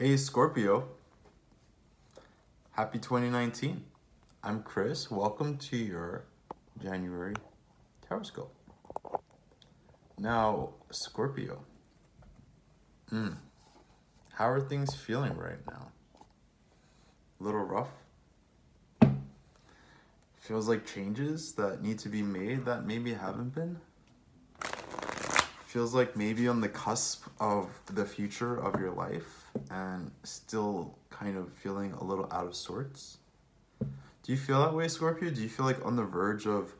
Hey Scorpio, happy 2019. I'm Chris. Welcome to your January Horoscope. Now, Scorpio, how are things feeling right now? A little rough? Feels like changes that need to be made that maybe haven't been? Feels like maybe on the cusp of the future of your life and still kind of feeling a little out of sorts? Do you feel that way, Scorpio? Do you feel like on the verge of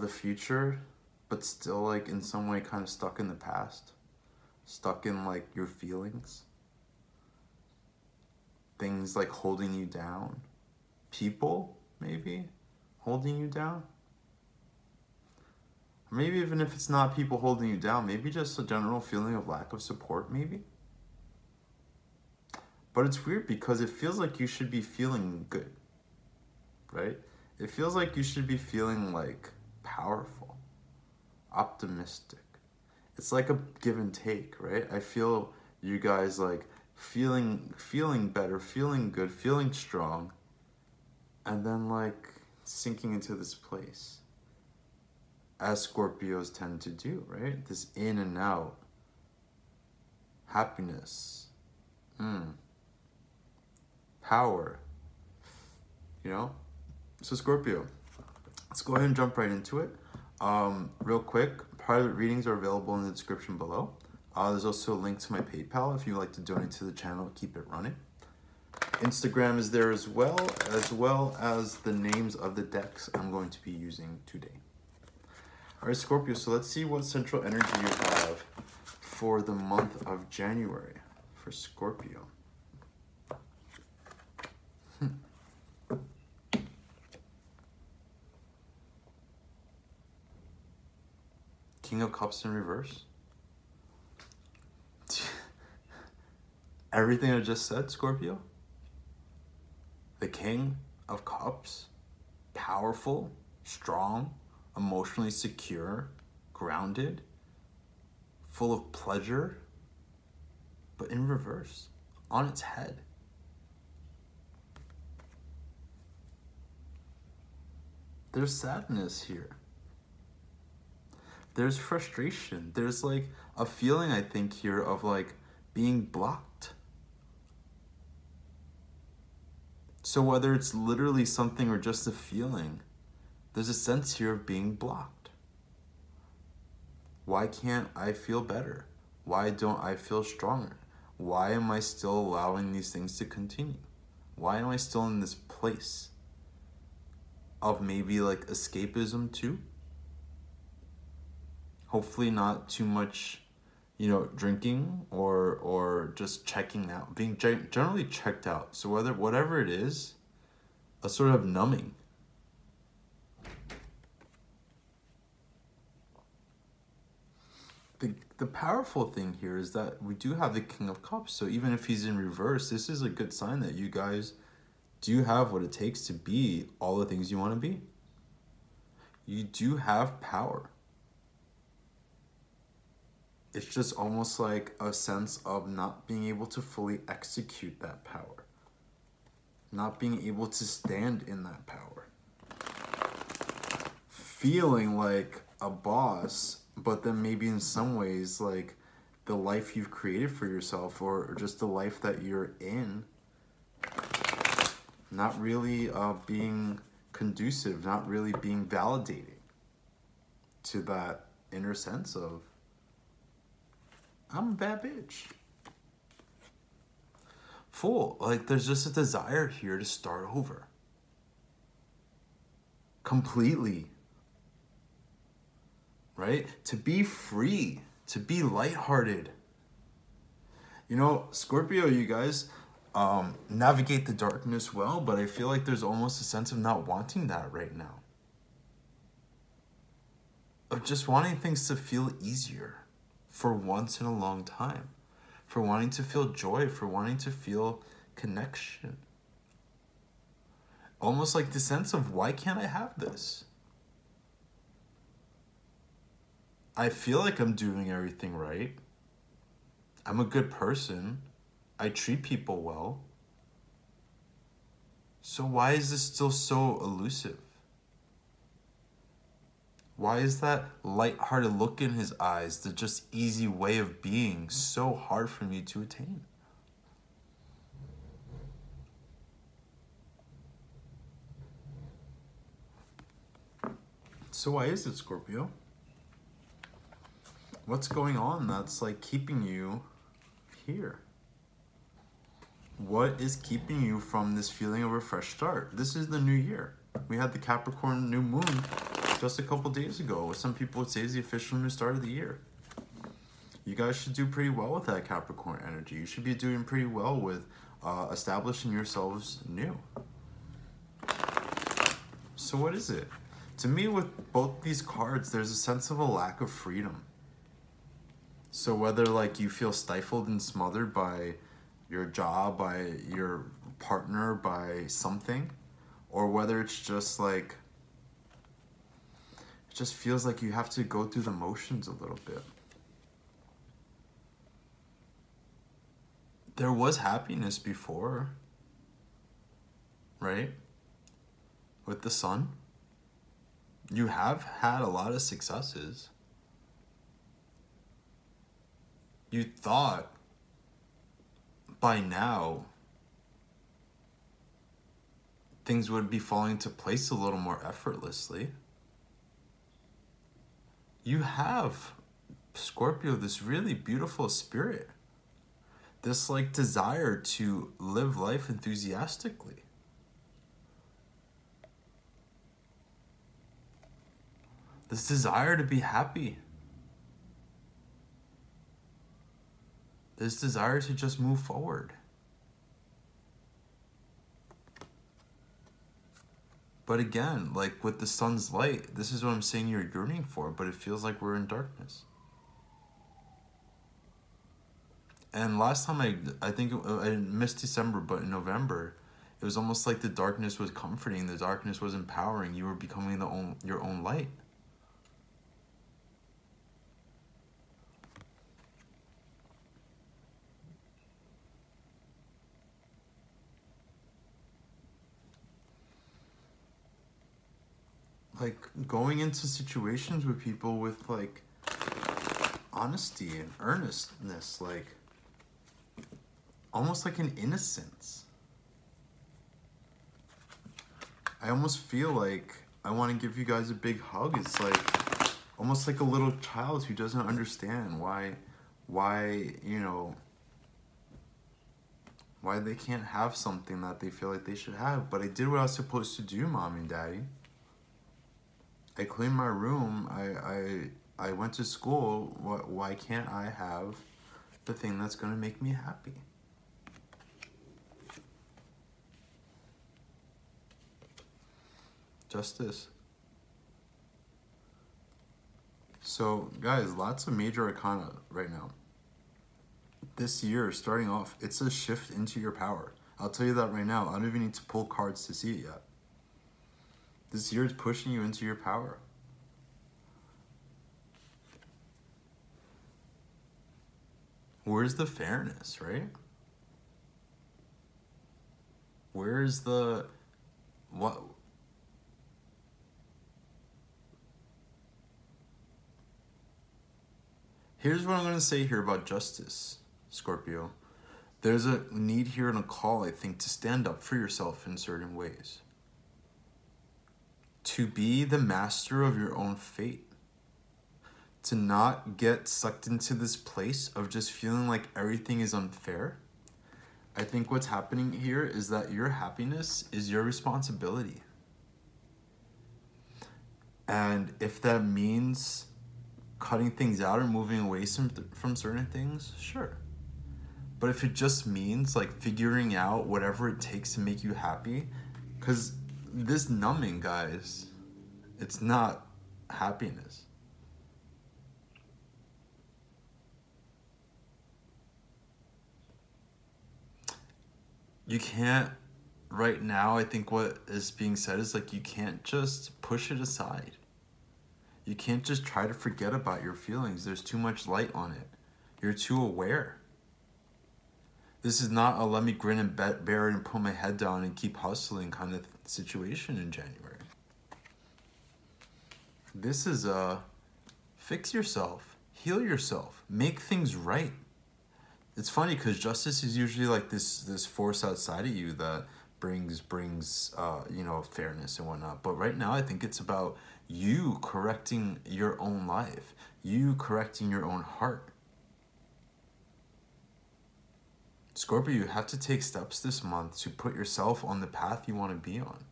the future, but still like in some way kind of stuck in the past? Stuck in like your feelings? Things like holding you down? People, maybe, holding you down? Or maybe even if it's not people holding you down, maybe just a general feeling of lack of support, maybe? But it's weird because it feels like you should be feeling good, right? It feels like you should be feeling like powerful, optimistic. It's like a give and take, right? I feel you guys like feeling better, feeling good, feeling strong, and then like sinking into this place, as Scorpios tend to do, right? This in and out, happiness, power, you know? So Scorpio, let's go ahead and jump right into it. Real quick, private readings are available in the description below. There's also a link to my PayPal if you'd like to donate to the channel, keep it running. Instagram is there as well as the names of the decks I'm going to be using today. All right, Scorpio, so let's see what central energy you have for the month of January for Scorpio. King of Cups in reverse. Everything I just said, Scorpio. The King of Cups, powerful, strong, emotionally secure, grounded, full of pleasure, but in reverse, on its head. There's sadness here. There's frustration. There's like a feeling, I think, here of like being blocked. So whether it's literally something or just a feeling, there's a sense here of being blocked. Why can't I feel better? Why don't I feel stronger? Why am I still allowing these things to continue? Why am I still in this place of maybe like escapism too? Hopefully not too much, drinking or just checking out, being generally checked out. So whatever it is, a sort of numbing. The powerful thing here is that we do have the King of Cups. So even if he's in reverse, this is a good sign that you guys do have what it takes to be all the things you want to be. You do have power. It's just almost like a sense of not being able to fully execute that power. Not being able to stand in that power. Feeling like a boss, but then maybe in some ways like the life you've created for yourself or just the life that you're in, not really being conducive, not really being validating to that inner sense of, I'm a bad bitch. Fool, like there's just a desire here to start over. Completely. Right? To be free, to be lighthearted. Scorpio, you guys navigate the darkness well, but I feel like there's almost a sense of not wanting that right now. Of just wanting things to feel easier for once in a long time. For wanting to feel joy, for wanting to feel connection. Almost like the sense of, why can't I have this? I feel like I'm doing everything right. I'm a good person. I treat people well. So why is this still so elusive? Why is that light-hearted look in his eyes, the just easy way of being, so hard for me to attain? So why is it, Scorpio? What's going on that's like keeping you here? What is keeping you from this feeling of a fresh start? This is the new year. We had the Capricorn new moon just a couple days ago. Some people would say is the official new start of the year. You guys should do pretty well with that Capricorn energy. You should be doing pretty well with establishing yourselves new. So what is it? To me, with both these cards, there's a sense of a lack of freedom. So whether like you feel stifled and smothered by your job, by your partner, by something, or whether it's just like, it just feels like you have to go through the motions a little bit. There was happiness before, right? With the sun. You have had a lot of successes. You thought by now things would be falling into place a little more effortlessly. You have, Scorpio, this really beautiful spirit. This like desire to live life enthusiastically. This desire to be happy. This desire to just move forward. But again, like with the sun's light, this is what I'm saying you're yearning for, but it feels like we're in darkness. And last time I think I missed December, but in November, it was almost like the darkness was comforting, the darkness was empowering. You were becoming your own light. Like going into situations with people with like honesty and earnestness, like almost like an innocence. I almost feel like I want to give you guys a big hug. It's like almost like a little child who doesn't understand why you know, why they can't have something that they feel like they should have. But I did what I was supposed to do, Mommy and Daddy. I cleaned my room. I went to school. Why can't I have the thing that's going to make me happy? Justice. So, guys, lots of major arcana right now. This year, starting off, it's a shift into your power. I'll tell you that right now. I don't even need to pull cards to see it yet. This year is pushing you into your power. Where's the fairness, right? Where's the... what? Here's what I'm going to say here about justice, Scorpio. There's a need here and a call, I think, to stand up for yourself in certain ways. To be the master of your own fate. To not get sucked into this place of just feeling like everything is unfair. I think what's happening here is that your happiness is your responsibility. And if that means cutting things out or moving away from certain things, sure. But if it just means like figuring out whatever it takes to make you happy, because this numbing, guys, it's not happiness. You can't, right now, I think what is being said is like you can't just push it aside. You can't just try to forget about your feelings. There's too much light on it. You're too aware. This is not a let me grin and bear it and put my head down and keep hustling kind of situation in January. This is a fix yourself, heal yourself, make things right. It's funny because justice is usually like this force outside of you that brings you know, fairness and whatnot. But right now I think it's about you correcting your own life, you correcting your own heart. Scorpio, you have to take steps this month to put yourself on the path you want to be on.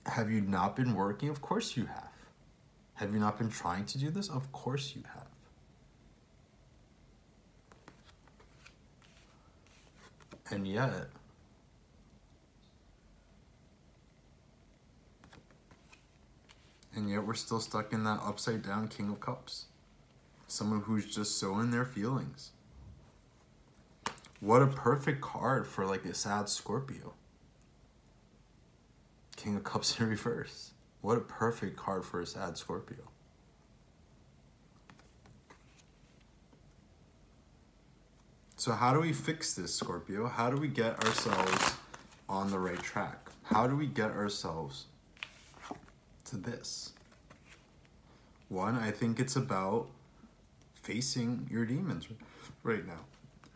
Have you not been working? Of course you have. Have you not been trying to do this? Of course you have. And yet, we're still stuck in that upside down King of Cups. Someone who's just so in their feelings. What a perfect card for like a sad Scorpio. King of Cups in reverse. What a perfect card for a sad Scorpio. So how do we fix this, Scorpio? How do we get ourselves on the right track? How do we get ourselves to this? One, I think it's about facing your demons right now.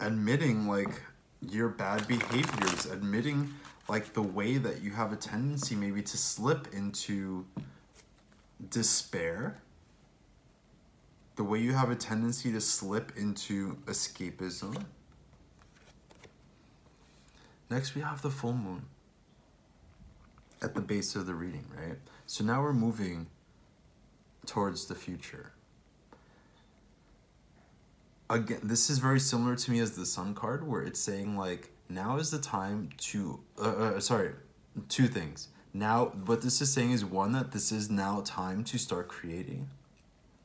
Admitting like your bad behaviors, admitting like the way that you have a tendency maybe to slip into despair, the way you have a tendency to slip into escapism. Next, we have the full moon at the base of the reading, right? So now we're moving towards the future. Again, this is very similar to me as the Sun card, where it's saying like, now is the time to, two things. Now, what this is saying is one, that this is now time to start creating,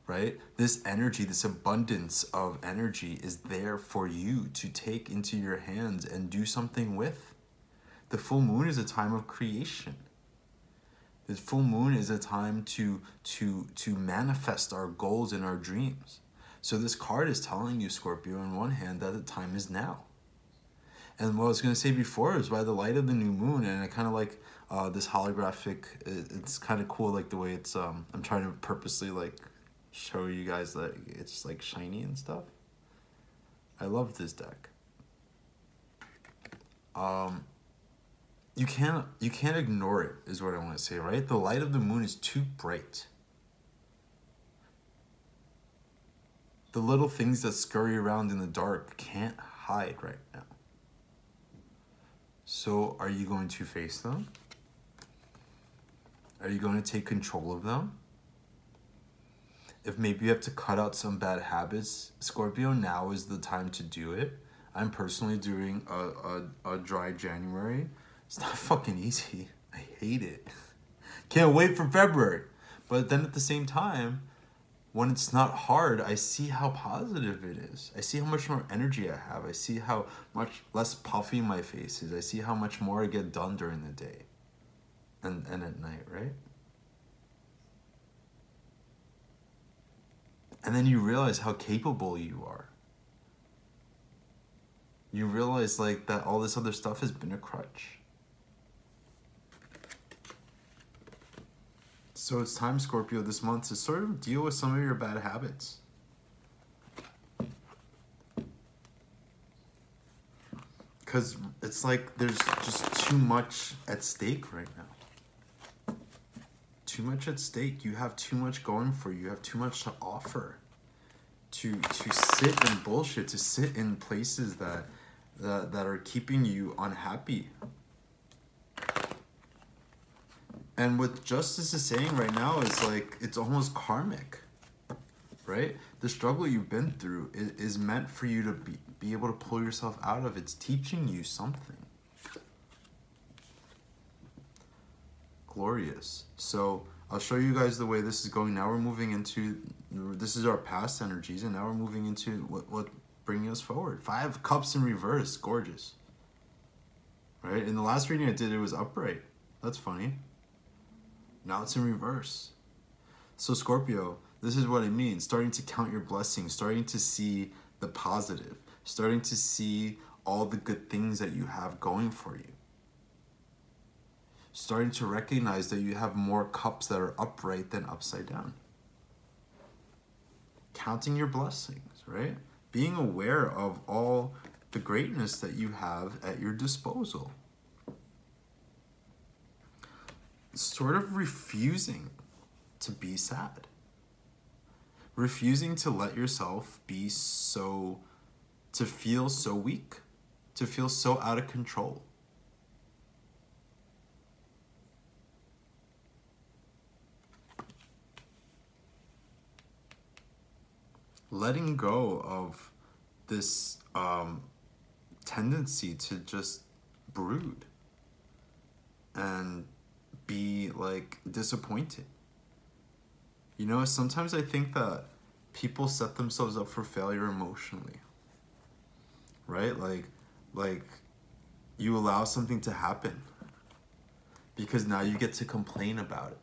right? This energy, this abundance of energy is there for you to take into your hands and do something with. The full moon is a time of creation. The full moon is a time to manifest our goals and our dreams. So this card is telling you, Scorpio, on one hand, that the time is now. And what I was going to say before is by the light of the new moon, and I kind of like this holographic, it's kind of cool, like the way it's, I'm trying to purposely like show you guys that it's like shiny and stuff. I love this deck. You can't ignore it, is what I want to say, right? The light of the moon is too bright. The little things that scurry around in the dark can't hide right now. So are you going to face them? Are you going to take control of them? If maybe you have to cut out some bad habits, Scorpio, now is the time to do it. I'm personally doing a dry January. It's not fucking easy. I hate it. Can't wait for February. But then at the same time, when it's not hard, I see how positive it is. I see how much more energy I have. I see how much less puffy my face is. I see how much more I get done during the day and at night, right? And then you realize how capable you are. You realize like that all this other stuff has been a crutch. So it's time, Scorpio, this month to sort of deal with some of your bad habits. Because it's like there's just too much at stake right now. Too much at stake. You have too much going for you. You have too much to offer. To sit in bullshit, to sit in places that are keeping you unhappy. And what justice is saying right now is like, it's almost karmic, right? The struggle you've been through is meant for you to be able to pull yourself out of. It's teaching you something. Glorious. So I'll show you guys the way this is going. Now we're moving into, this is our past energies, and now we're moving into what bringing us forward. 5 cups in reverse. Gorgeous. Right? In the last reading I did, it was upright. That's funny. Now it's in reverse. So Scorpio, This is what it means. Starting to count your blessings, starting to see the positive, starting to see all the good things that you have going for you. Starting to recognize that you have more cups that are upright than upside down. Counting your blessings, right? Being aware of all the greatness that you have at your disposal. Sort of refusing to be sad. Refusing to let yourself be to feel so weak, to feel so out of control. Letting go of this tendency to just brood and be like disappointed. You know, sometimes I think that people set themselves up for failure emotionally, right? Like you allow something to happen because now you get to complain about it,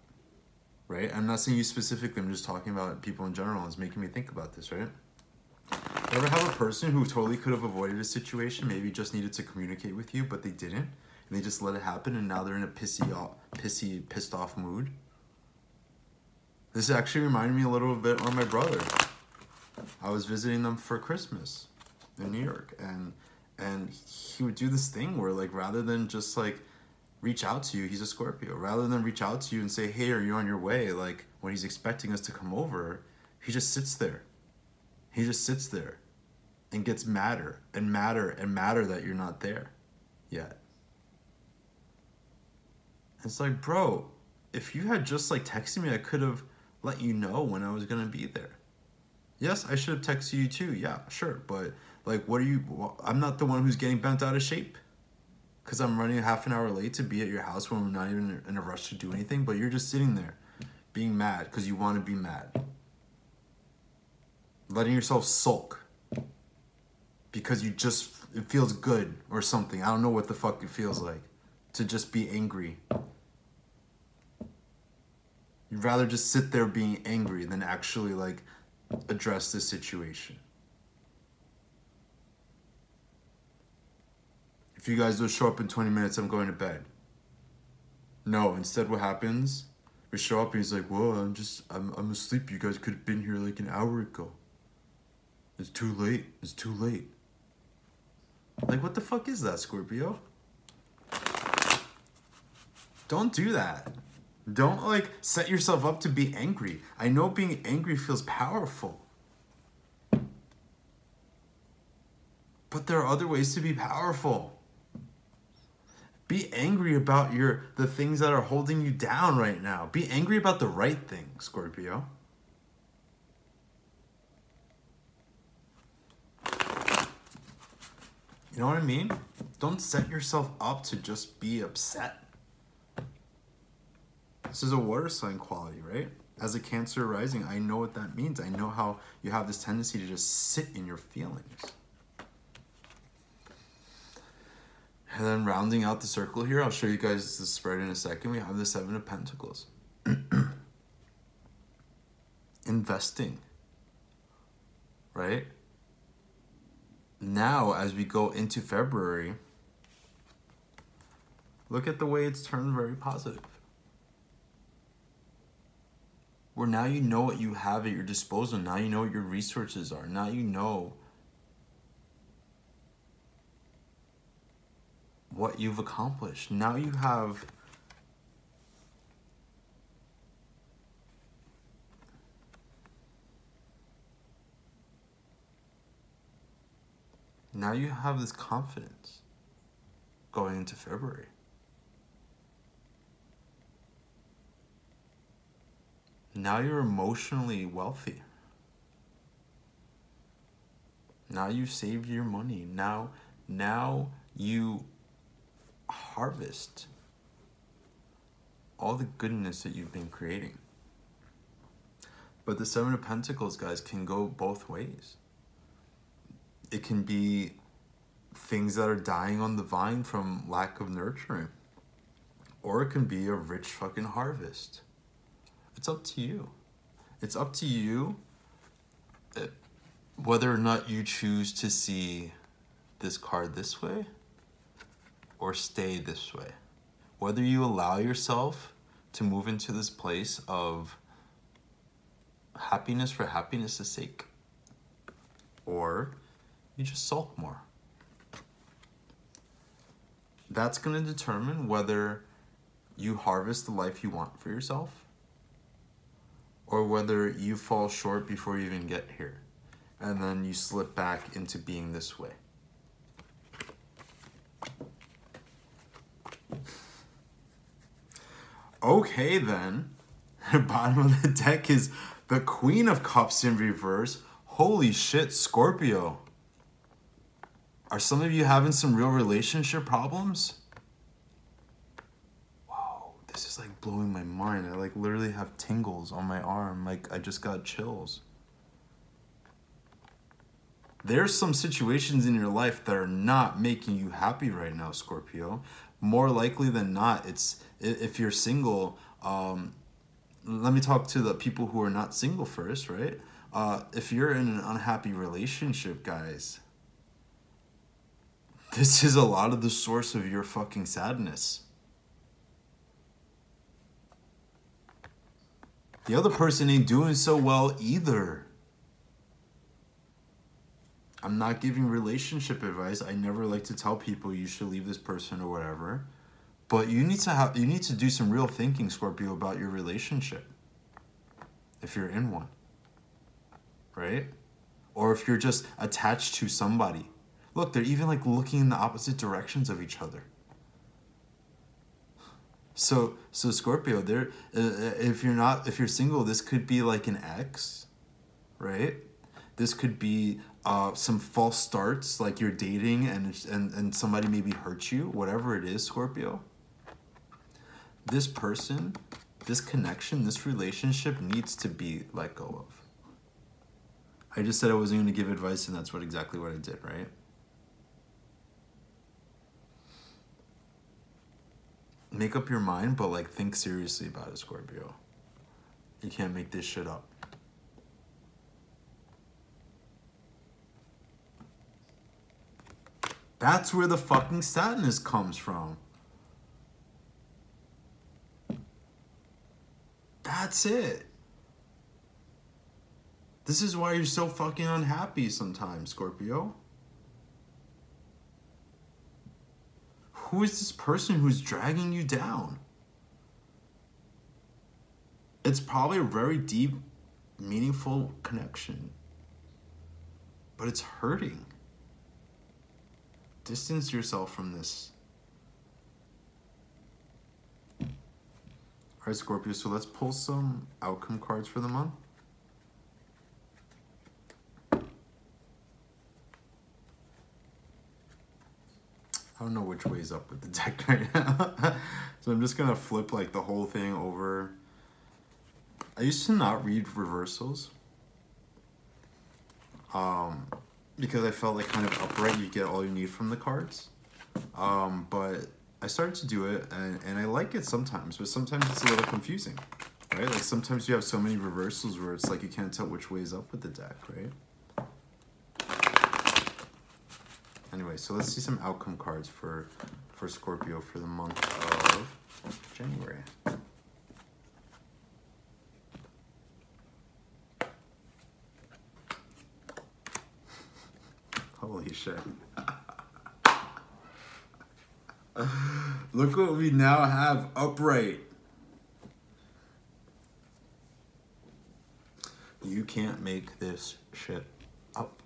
right? I'm not saying you specifically, I'm just talking about people in general. It's making me think about this, right? You ever have a person who totally could have avoided a situation, maybe just needed to communicate with you, but they didn't, and they just let it happen, and now they're in a pissed off mood? This actually reminded me a little bit of my brother. I was visiting them for Christmas in New York, and he would do this thing where, like, rather than just like reach out to you, he's a Scorpio, rather than reach out to you and say, hey, are you on your way, like when he's expecting us to come over, he just sits there. He just sits there and gets madder and madder and madder that you're not there yet. It's like, bro, if you had just like texted me, I could have let you know when I was gonna be there. Yes, I should have texted you too. Yeah, sure. But like, I'm not the one who's getting bent out of shape because I'm running half an hour late to be at your house when we're not even in a rush to do anything. But you're just sitting there being mad because you want to be mad. Letting yourself sulk because it feels good or something. I don't know what the fuck it feels like to just be angry. You'd rather just sit there being angry than actually like address the situation. If you guys don't show up in 20 minutes, I'm going to bed. No, instead what happens? We show up and he's like, well, I'm asleep. You guys could have been here like an hour ago. It's too late. It's too late. Like, what the fuck is that, Scorpio? Don't do that. Don't, like, set yourself up to be angry. I know being angry feels powerful. But there are other ways to be powerful. Be angry about the things that are holding you down right now. Be angry about the right thing, Scorpio. You know what I mean? Don't set yourself up to just be upset. This is a water sign quality, right? As a Cancer rising, I know what that means. I know how you have this tendency to just sit in your feelings. And then rounding out the circle here, I'll show you guys the spread in a second. We have the Seven of Pentacles. Investing, right? Now, as we go into February, look at the way it's turned very positive. Where now you know what you have at your disposal. Now you know what your resources are. Now you know what you've accomplished. Now you have this confidence going into February. Now you're emotionally wealthy. Now you saved your money. Now you harvest all the goodness that you've been creating. But the Seven of Pentacles, guys, can go both ways. It can be things that are dying on the vine from lack of nurturing. Or it can be a rich fucking harvest. It's up to you. It's up to you whether or not you choose to see this card this way or stay this way. Whether you allow yourself to move into this place of happiness for happiness' sake, or you just sulk more. That's going to determine whether you harvest the life you want for yourself or whether you fall short before you even get here and then you slip back into being this way. Okay then, the bottom of the deck is the Queen of Cups in reverse. Holy shit, Scorpio. Are some of you having some real relationship problems? Wow, this is like blowing my mind. I like literally have tingles on my arm. Like I just got chills. There's some situations in your life that are not making you happy right now, Scorpio. More likely than not, it's if you're single, let me talk to the people who are not single first, right? If you're in an unhappy relationship, guys, this is a lot of the source of your fucking sadness. The other person ain't doing so well either. I'm not giving relationship advice. I never like to tell people you should leave this person or whatever. But you need to do some real thinking, Scorpio, about your relationship. If you're in one. Right? Or if you're just attached to somebody. Look, they're even like looking in the opposite directions of each other. So Scorpio, if you're single, this could be like an ex, right? This could be some false starts, like you're dating and somebody maybe hurt you, whatever it is, Scorpio. This person, this connection, this relationship needs to be let go of. I just said I wasn't going to give advice, and that's exactly what I did, right? Make up your mind, but like think seriously about it, Scorpio. You can't make this shit up. That's where the fucking sadness comes from. That's it. This is why you're so fucking unhappy sometimes, Scorpio. Who is this person who's dragging you down? It's probably a very deep, meaningful connection. But it's hurting. Distance yourself from this. Alright, Scorpio, so let's pull some outcome cards for the month. I don't know which way is up with the deck right now. So I'm just going to flip like the whole thing over. I used to not read reversals. Because I felt like kind of upright, you get all you need from the cards. But I started to do it, and I like it sometimes, but sometimes it's a little confusing, right? Like sometimes you have so many reversals where it's like you can't tell which way is up with the deck, right? Anyway, so let's see some outcome cards for Scorpio for the month of January. Holy shit. Look what we now have upright. You can't make this shit up.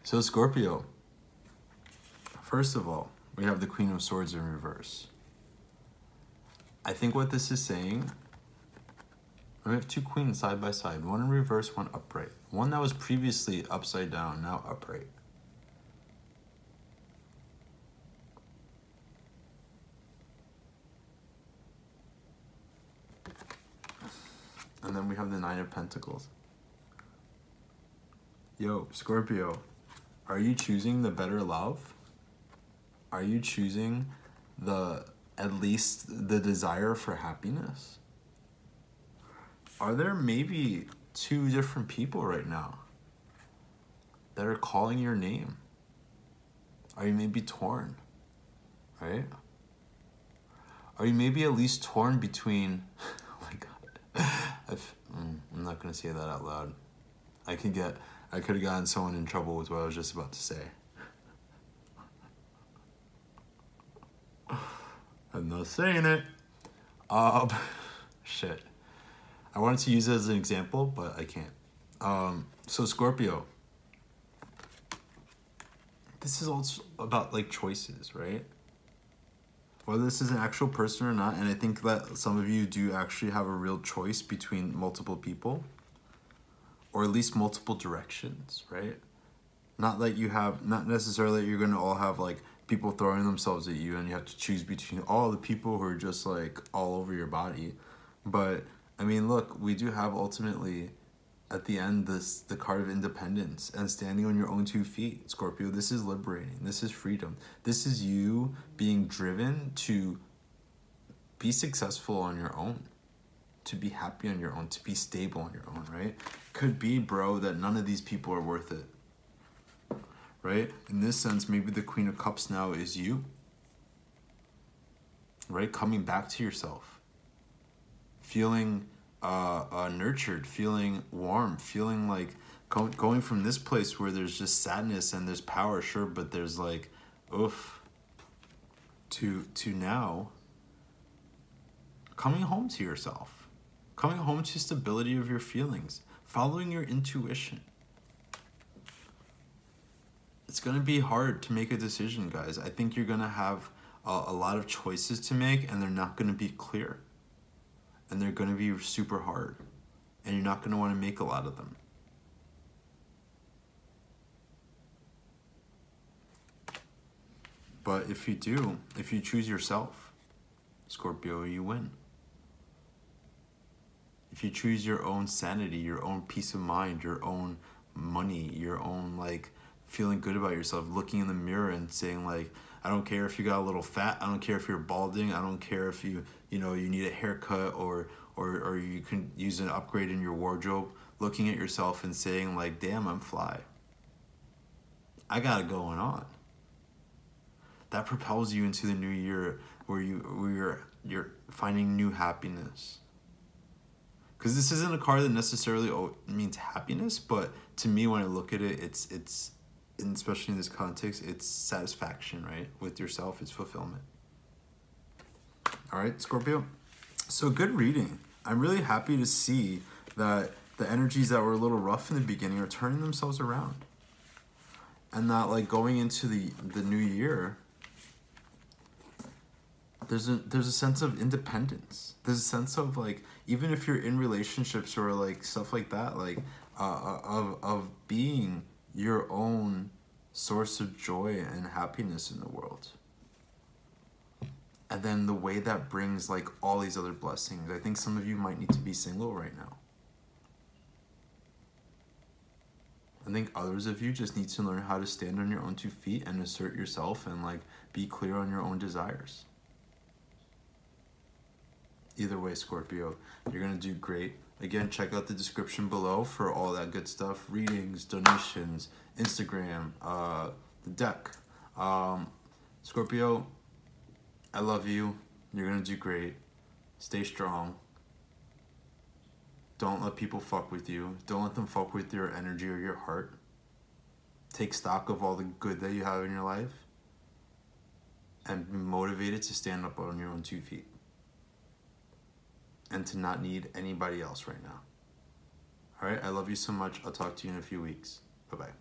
So Scorpio, first of all, we have the Queen of Swords in reverse. I think what this is saying, we have two queens side by side, one in reverse, one upright. One that was previously upside down, now upright. And then we have the Nine of Pentacles. Yo, Scorpio, are you choosing the better love? Are you choosing at least the desire for happiness? are there maybe two different people right now that are calling your name? Are you maybe torn, right? Are you maybe at least torn between, oh my God, I'm not gonna say that out loud. I could have gotten someone in trouble with what I was just about to say. I'm not saying it. Shit. I wanted to use it as an example, but I can't. So Scorpio, this is also about like choices, right? Whether this is an actual person or not, and I think that some of you do actually have a real choice between multiple people, or at least multiple directions, right? Not necessarily that you're gonna all have like people throwing themselves at you and you have to choose between all the people who are just like all over your body. But I mean, look, we do have ultimately at the end the card of independence and standing on your own 2 feet. Scorpio, this is liberating. This is freedom. This is you being driven to be successful on your own, to be happy on your own, to be stable on your own, right? Could be, bro, that none of these people are worth it, right? In this sense, maybe the Queen of Cups now is you, right? Coming back to yourself, feeling nurtured, feeling warm, feeling like going from this place where there's just sadness and there's power, sure, but there's like, oof, to now coming home to yourself, coming home to stability of your feelings, following your intuition. It's going to be hard to make a decision, guys. I think you're going to have a lot of choices to make, and they're not going to be clear. And they're going to be super hard. And you're not going to want to make a lot of them. But if you do, if you choose yourself, Scorpio, you win. If you choose your own sanity, your own peace of mind, your own money, your own like feeling good about yourself, looking in the mirror and saying like, I don't care if you got a little fat, I don't care if you're balding, I don't care if you need a haircut or you can use an upgrade in your wardrobe, looking at yourself and saying like, damn, I'm fly. I got it going on. That propels you into the new year where you're finding new happiness. Because this isn't a card that necessarily means happiness, but to me, when I look at it, it's and especially in this context, it's satisfaction, right? With yourself, it's fulfillment. All right, Scorpio. So good reading. I'm really happy to see that the energies that were a little rough in the beginning are turning themselves around. And that like going into the new year, there's a sense of independence. There's a sense of like, even if you're in relationships or like stuff like that, like of being your own source of joy and happiness in the world. And then the way that brings like all these other blessings. I think some of you might need to be single right now. I think others of you just need to learn how to stand on your own 2 feet and assert yourself and like be clear on your own desires. Either way, Scorpio, you're going to do great. Again, check out the description below for all that good stuff. Readings, donations, Instagram, the deck. Scorpio, I love you. You're going to do great. Stay strong. Don't let people fuck with you. Don't let them fuck with your energy or your heart. Take stock of all the good that you have in your life. And be motivated to stand up on your own 2 feet. And to not need anybody else right now. All right, I love you so much. I'll talk to you in a few weeks. Bye-bye.